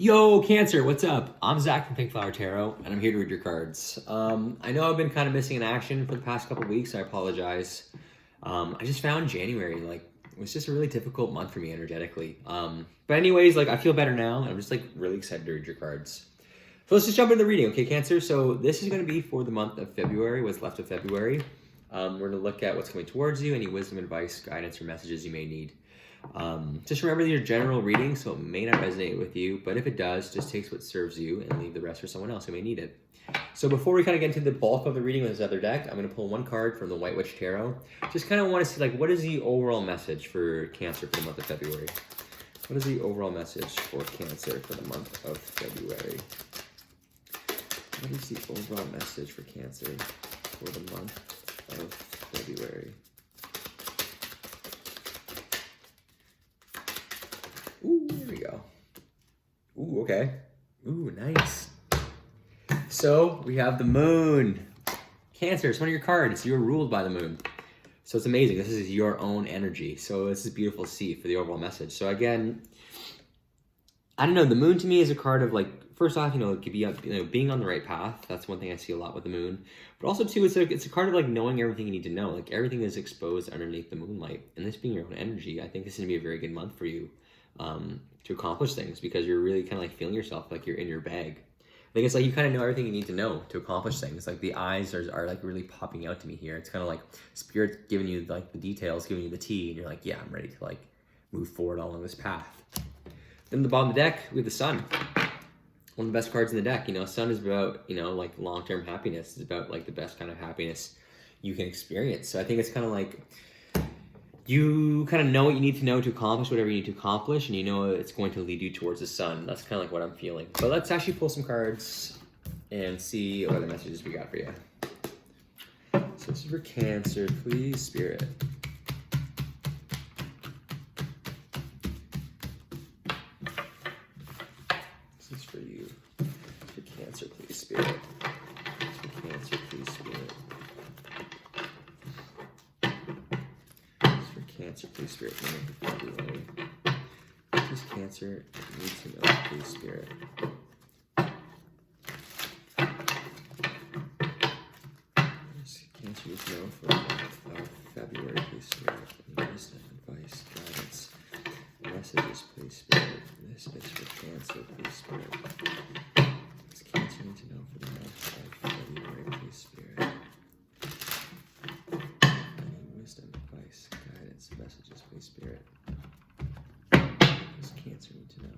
Yo, Cancer, what's up? I'm Zach from Pink Flower Tarot, and I'm here to read your cards. I know I've been kind of missing in action for the past couple weeks. I apologize. I just found January, it was just a really difficult month for me energetically. But anyways, I feel better now, and I'm just, really excited to read your cards. So let's just jump into the reading, okay, Cancer? So this is going to be for the month of February, what's left of February. We're going to look at what's coming towards you, any wisdom, advice, guidance, or messages you may need. Just remember these are general readings, so it may not resonate with you, but if it does, just take what serves you and leave the rest for someone else who may need it. So before we kind of get into the bulk of the reading with this other deck, I'm going to pull one card from the White Witch Tarot. Just kind of want to see, what is the overall message for Cancer for the month of February? What is the overall message for Cancer for the month of February? What is the overall message for Cancer for the month of February? Ooh, here we go. Ooh, okay. Ooh, nice. So we have the moon. Cancer, it's one of your cards. You're ruled by the moon. So it's amazing. This is your own energy. So this is beautiful to see for the overall message. So again, I don't know. The moon to me is a card of first off, it could be being on the right path. That's one thing I see a lot with the moon. But also too, it's a card of knowing everything you need to know. Everything is exposed underneath the moonlight. And this being your own energy, I think this is gonna be a very good month for you. To accomplish things because you're really kind of feeling yourself like you're in your bag. I think it's you kind of know everything you need to know to accomplish things. The eyes are really popping out to me here. It's kind of Spirit giving you the details, giving you the tea, and you're yeah, I'm ready to move forward along this path. Then at the bottom of the deck, we have the Sun. One of the best cards in the deck. Sun is about, long-term happiness. It's about the best kind of happiness you can experience. So I think it's kind of you kind of know what you need to know to accomplish whatever you need to accomplish, and it's going to lead you towards the sun. That's kind of what I'm feeling. But let's actually pull some cards and see what other messages we got for you. So this is for Cancer, please, Spirit. This is for you. For Cancer, please, Spirit. For Cancer, please, Spirit. Cancer, please, Spirit, for the month of February. What does Cancer need to know, please, Spirit? What does Cancer need to know for the month of February, please, Spirit? Any wisdom, advice, guidance, messages, please, Spirit. This is for Cancer, please, Spirit. What does Cancer need to know for the month of February, please, Spirit? Wisdom, advice, guidance, messages, please, Spirit. What does Cancer need to know?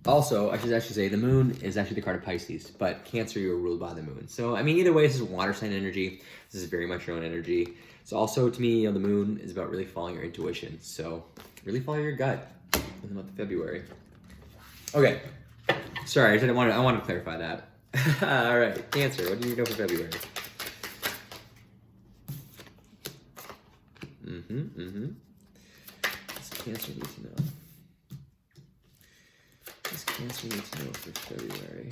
Also, I should actually say the moon is actually the card of Pisces, but Cancer, you're ruled by the moon. So, either way, this is water sign energy. This is very much your own energy. So also, to me, the moon is about really following your intuition. So, really follow your gut in the month of February. Okay. Sorry, I wanted to clarify that. All right, Cancer, what do you know for February? What's Cancer need to know? What's Cancer need to know for February?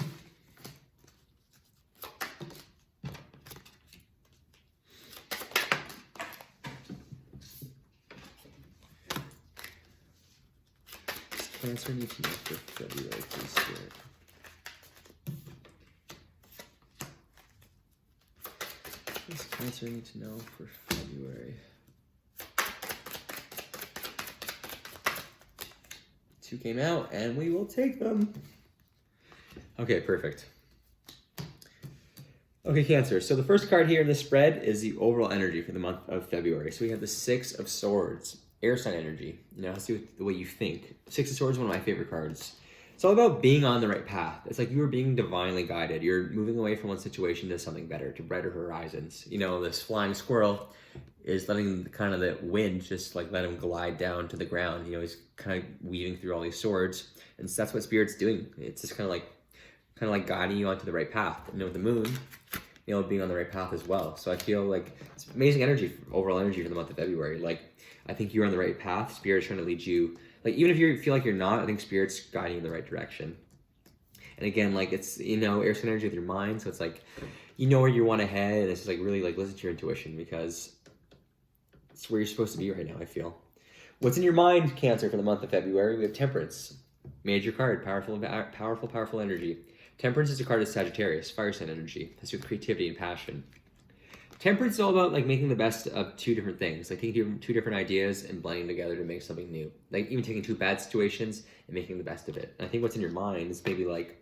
What's Cancer need to know for February, please, Spirit? What does Cancer need to know for February? 2 came out, and we will take them. Okay, perfect. Okay, Cancer. So the first card here in the spread is the overall energy for the month of February. So we have the Six of Swords, air sign energy. It has to do with the way you think. Six of Swords is one of my favorite cards. It's all about being on the right path. It's you are being divinely guided. You're moving away from one situation to something better, to brighter horizons. This flying squirrel is letting kind of the wind just let him glide down to the ground. He's kind of weaving through all these swords, and so that's what Spirit's doing. It's just kind of guiding you onto the right path. With the moon, being on the right path as well. So I feel it's amazing energy, overall energy for the month of February. I think you're on the right path. Spirit's trying to lead you. Even if you feel like you're not, I think Spirit's guiding you in the right direction. And again, it's, air sign energy with your mind. So it's where you want to head. And it's just really listen to your intuition because it's where you're supposed to be right now, I feel. What's in your mind, Cancer, for the month of February? We have Temperance. Major card, powerful energy. Temperance is a card of Sagittarius, fire sign energy. That's your creativity and passion. Temperance is all about like making the best of two different things, like taking two different ideas and blending together to make something new. Like even taking two bad situations and making the best of it. And I think what's in your mind is maybe like,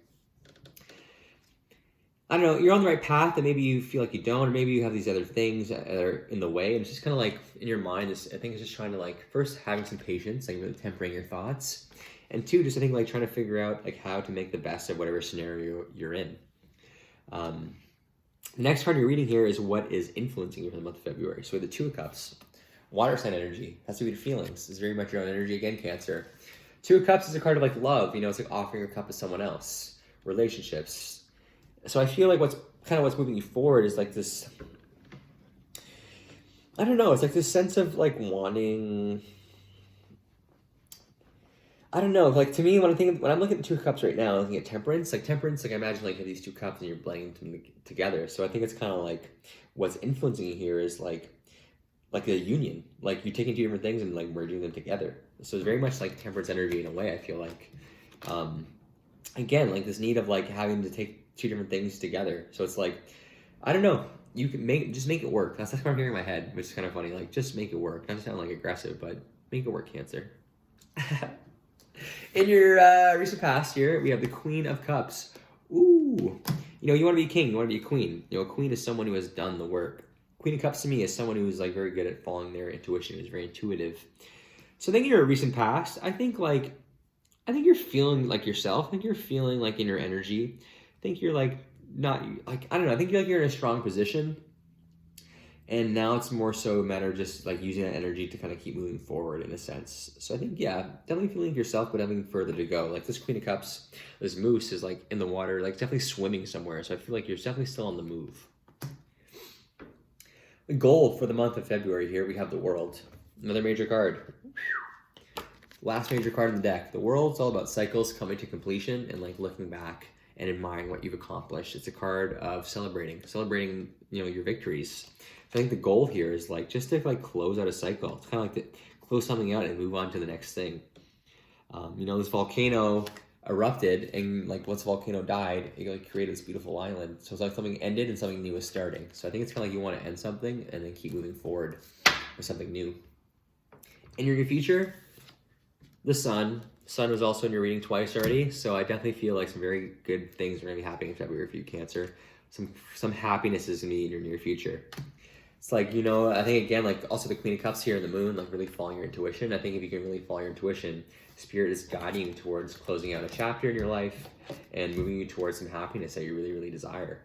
I don't know, you're on the right path and maybe you feel like you don't, or maybe you have these other things that are in the way. And it's just kind of like in your mind, I think it's just trying to like, first having some patience, like really tempering your thoughts. And two, just I think like trying to figure out like how to make the best of whatever scenario you're in. The next card you're reading here is what is influencing you for the month of February. So we have the Two of Cups, water sign energy. Has to do with feelings. It's very much your own energy again, Cancer. Two of Cups is a card of like love. You know, it's like offering your cup to someone else. Relationships. So I feel like what's moving you forward is like this. I don't know. It's like this sense of like wanting. I don't know, like to me, when I'm looking at the Two Cups right now, I'm looking at Temperance, like I imagine like you have these two cups and you're blending them together. So I think it's kind of like what's influencing you here is like a union, like you're taking two different things and like merging them together. So it's very much like Temperance energy in a way. I feel like, again, like this need of like having to take two different things together. So it's like, I don't know, you can just make it work. That's what I'm hearing in my head, which is kind of funny. Like just make it work. Not to sound like aggressive, but make it work, Cancer. In your recent past here, we have the Queen of Cups. Ooh. You know, you want to be a king, you want to be a queen. You know, a queen is someone who has done the work. Queen of Cups to me is someone who's like very good at following their intuition, who's very intuitive. So I think in your recent past, I think you're feeling like yourself. I think you're feeling like in your energy. I think you're like not like, I don't know, I think you're in a strong position. And now it's more so a matter of just like using that energy to kind of keep moving forward in a sense. So I think, yeah, definitely feeling yourself, but having further to go. Like this Queen of Cups, this moose is like in the water, like definitely swimming somewhere. So I feel like you're definitely still on the move. The goal for the month of February here, we have the World. Another major card. Last major card in the deck. The World's all about cycles coming to completion and like looking back and admiring what you've accomplished. It's a card of celebrating, you know, your victories. So I think the goal here is like just to like close out a cycle. It's kind of like to close something out and move on to the next thing. You know, this volcano erupted, and like once the volcano died, it like created this beautiful island. So it's like something ended and something new is starting. So I think it's kind of like you want to end something and then keep moving forward with something new. In your future, the Sun. Sun was also in your reading twice already, so I definitely feel like some very good things are going to be happening in February for you, Cancer. Some happiness is going to be in your near future. It's like, you know, I think again, like also the Queen of Cups here in the moon, like really following your intuition. I think if you can really follow your intuition, Spirit is guiding you towards closing out a chapter in your life and moving you towards some happiness that you really, really desire.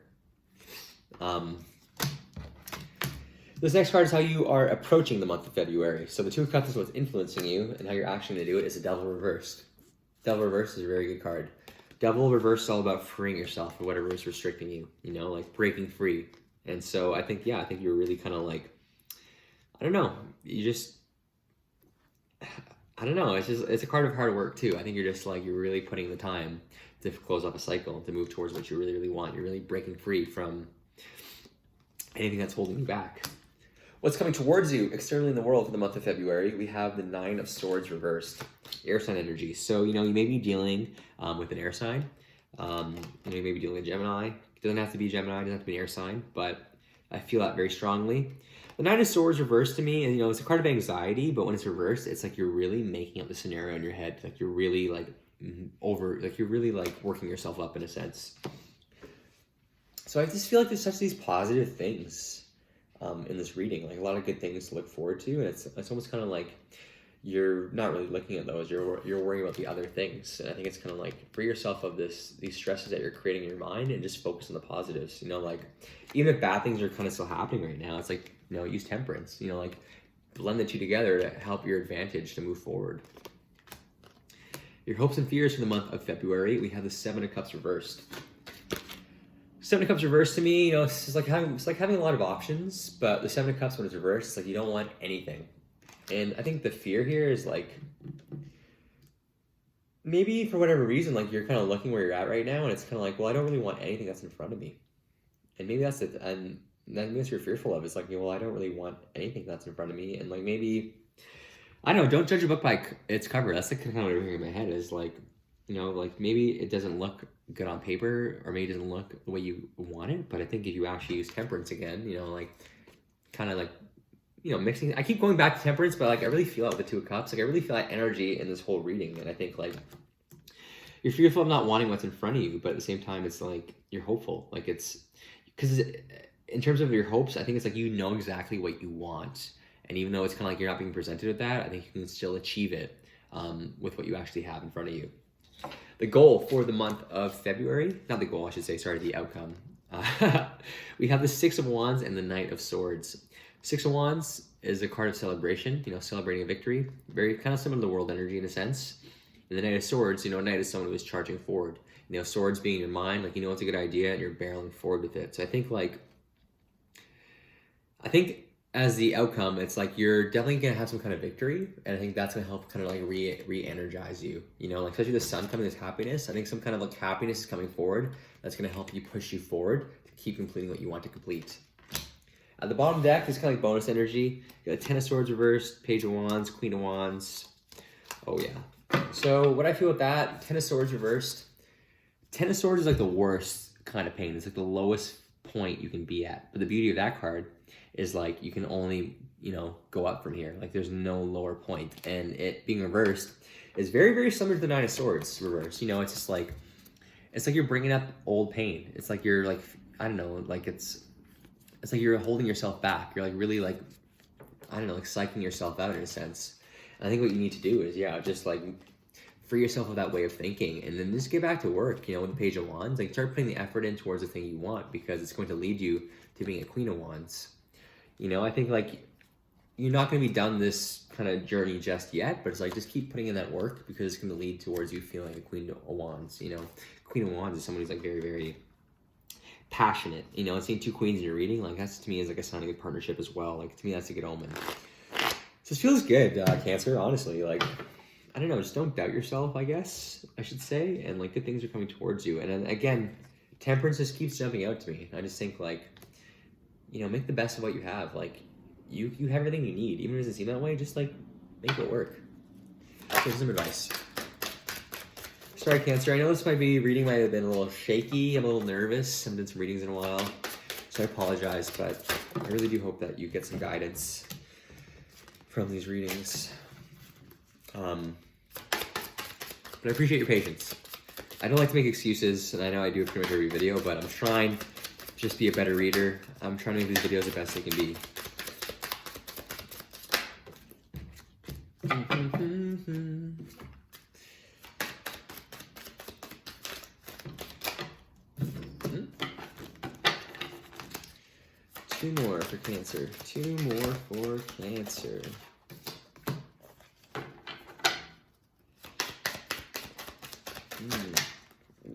This next card is how you are approaching the month of February. So the Two of Cups is what's influencing you, and how you're actually going to do it is the Devil reversed. Devil reversed is a very good card. Devil reversed is all about freeing yourself of whatever is restricting you, you know, like breaking free. And so I think you're really kind of like, I don't know, I don't know, it's a card of hard work too. I think you're really putting the time to close off a cycle, to move towards what you really, really want. You're really breaking free from anything that's holding you back. What's coming towards you externally in the world for the month of February? We have the Nine of Swords reversed, air sign energy. So, you know, you may be dealing with an air sign. You know, you may be dealing with Gemini. It doesn't have to be Gemini, it doesn't have to be an air sign, but I feel that very strongly. The Nine of Swords reversed to me, and you know, it's a card of anxiety, but when it's reversed, it's like you're really making up the scenario in your head. Like you're really like you're really like working yourself up in a sense. So I just feel like there's such these positive things in this reading, like a lot of good things to look forward to, and it's almost kind of like you're not really looking at those. You're worrying about the other things, and I think it's kind of like free yourself of these stresses that you're creating in your mind and just focus on the positives. You know, like even if bad things are kind of still happening right now, it's like, you know, use temperance. You know, like blend the two together to help your advantage to move forward. Your hopes and fears for the month of February. We have the Seven of Cups reversed. Seven of Cups reversed to me, you know, it's like having a lot of options, but the Seven of Cups when it's reversed, it's like you don't want anything. And I think the fear here is like, maybe for whatever reason, like you're kind of looking where you're at right now, and it's kind of like, well, I don't really want anything that's in front of me. And maybe that's it. And maybe that's what you're fearful of. It's like, well, I don't really want anything that's in front of me. And like, maybe, I don't know, don't judge a book by its cover. That's the kind of what I'm hearing in my head is like, you know, like maybe it doesn't look good on paper or maybe it doesn't look the way you want it. But I think if you actually use temperance again, you know, like kind of like, you know, mixing. I keep going back to temperance, but like I really feel out the Two of Cups. Like I really feel that energy in this whole reading. And I think like you're fearful of not wanting what's in front of you, but at the same time, it's like you're hopeful. Like it's because in terms of your hopes, I think it's like you know exactly what you want. And even though it's kind of like you're not being presented with that, I think you can still achieve it with what you actually have in front of you. The goal for the month of February, not the goal, I should say, sorry, the outcome. We have the Six of Wands and the Knight of Swords. Six of Wands is a card of celebration, you know, celebrating a victory. Very kind of similar to the world energy in a sense. And the Knight of Swords, you know, a knight is someone who is charging forward. You know, swords being your mind, like, you know, it's a good idea and you're barreling forward with it. So I think as the outcome, it's like you're definitely gonna have some kind of victory, and I think that's gonna help kind of like re-energize you. You know, like especially the sun coming with happiness. I think some kind of like happiness is coming forward that's gonna help you push you forward to keep completing what you want to complete. At the bottom deck is kind of like bonus energy. You got Ten of Swords reversed, Page of Wands, Queen of Wands. Oh yeah. So what I feel with that, Ten of Swords reversed. Ten of Swords is like the worst kind of pain. It's like the lowest point you can be at. But the beauty of that card is like you can only, you know, go up from here. Like there's no lower point. And it being reversed is very, very similar to the Nine of Swords reversed. You know, it's just like, it's like you're bringing up old pain. It's like you're like, I don't know, like it's like you're holding yourself back. You're like really like, I don't know, like psyching yourself out in a sense. And I think what you need to do is, yeah, just like free yourself of that way of thinking and then just get back to work, you know, with the Page of Wands. Like start putting the effort in towards the thing you want because it's going to lead you to being a Queen of Wands. You know, I think like you're not going to be done this kind of journey just yet, but it's like just keep putting in that work because it's going to lead towards you feeling like a Queen of Wands. You know, Queen of Wands is someone who's like very, very passionate. You know, and seeing two queens in your reading, like that's to me is like a sign of a partnership as well. Like to me, that's a good omen. So this feels good, Cancer. Honestly, like I don't know, just don't doubt yourself. I guess I should say, and like good things are coming towards you. And then again, temperance just keeps jumping out to me. I just think like, you know, make the best of what you have. Like you have everything you need, even if it doesn't seem that way. Just like make it work. So here's some advice. Sorry, Cancer. I know this reading might have been a little shaky. I'm a little nervous. I haven't done some readings in a while, so I apologize. But I really do hope that you get some guidance from these readings. But I appreciate your patience. I don't like to make excuses, and I know I do it pretty much every video, but I'm trying to just be a better reader. I'm trying to make these videos the best they can be. Two more for Cancer. Two more for Cancer.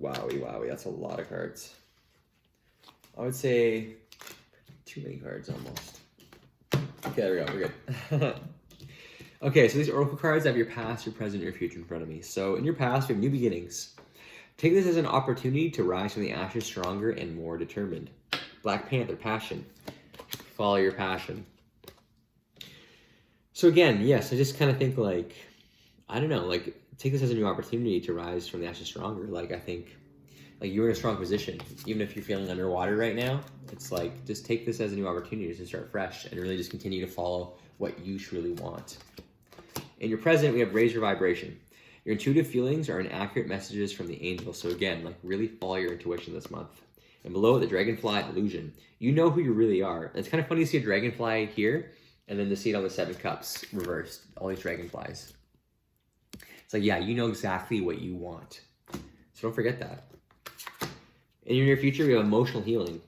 Wowie, wowie, that's a lot of cards. I would say too many cards almost. Okay, there we go, we're good. Okay, so these Oracle cards have your past, your present, your future in front of me. So in your past, we have new beginnings. Take this as an opportunity to rise from the ashes stronger and more determined. Black Panther, passion. Follow your passion. So again, yes, I just kind of think like, I don't know, like take this as a new opportunity to rise from the ashes stronger. Like I think like you're in a strong position. Even if you're feeling underwater right now, it's like just take this as a new opportunity to start fresh and really just continue to follow what you truly want. In your present, we have raise your vibration. Your intuitive feelings are inaccurate messages from the angels. So again, like really follow your intuition this month. And below, the dragonfly illusion. You know who you really are. And it's kind of funny to see a dragonfly here and then to see it on the Seven Cups reversed. All these dragonflies. It's like, yeah, you know exactly what you want. So don't forget that. In your near future, we have emotional healing.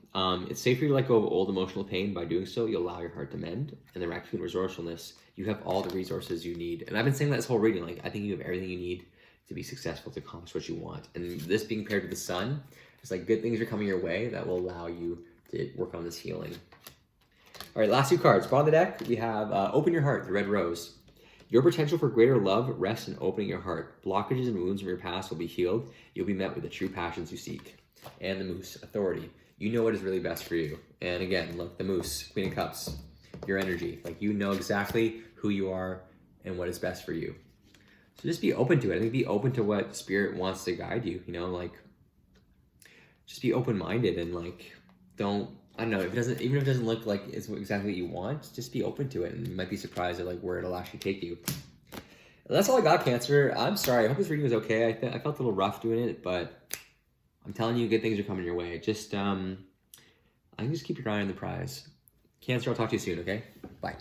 It's safe for you to let go of old emotional pain. By doing so, you allow your heart to mend. And the Raccoon resourcefulness, you have all the resources you need. And I've been saying that this whole reading, like I think you have everything you need to be successful, to accomplish what you want. And this being paired with the sun, it's like good things are coming your way that will allow you to work on this healing. All right, last two cards. Bottom of the deck, we have Open Your Heart, the Red Rose. Your potential for greater love rests in opening your heart. Blockages and wounds from your past will be healed. You'll be met with the true passions you seek. And the Moose, authority. You know what is really best for you. And again, look, the Moose, Queen of Cups, your energy. Like you know exactly who you are, and what is best for you. So just be open to it. I think be open to what Spirit wants to guide you, you know, like just be open-minded and like I don't know, if it doesn't, even if it doesn't look like it's exactly what you want, just be open to it, and you might be surprised at like where it'll actually take you. And that's all I got, Cancer. I'm sorry. I hope this reading was okay. I felt a little rough doing it, but I'm telling you, good things are coming your way. Just I can just keep your eye on the prize. Cancer, I'll talk to you soon, okay? Bye.